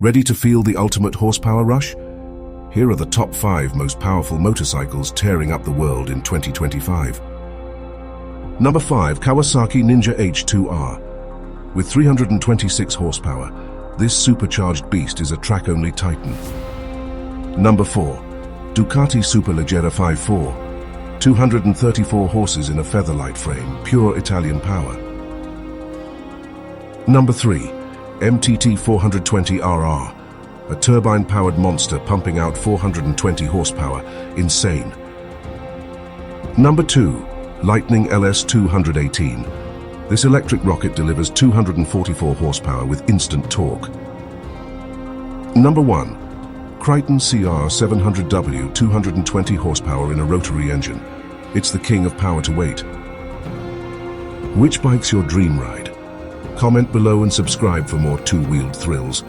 Ready to feel the ultimate horsepower rush? Here are the top 5 most powerful motorcycles tearing up the world in 2025. Number 5. Kawasaki Ninja H2R. With 326 horsepower, this supercharged beast is a track-only titan. Number 4. Ducati Superleggera V4. 234 horses in a featherlight frame, pure Italian power. Number 3. MTT 420RR, a turbine-powered monster pumping out 420 horsepower. Insane. Number 2. Lightning LS 218. This electric rocket delivers 244 horsepower with instant torque. Number 1. Crighton CR700W, 220 horsepower in a rotary engine. It's the king of power to weight. Which bike's your dream ride? Comment below and subscribe for more two-wheeled thrills.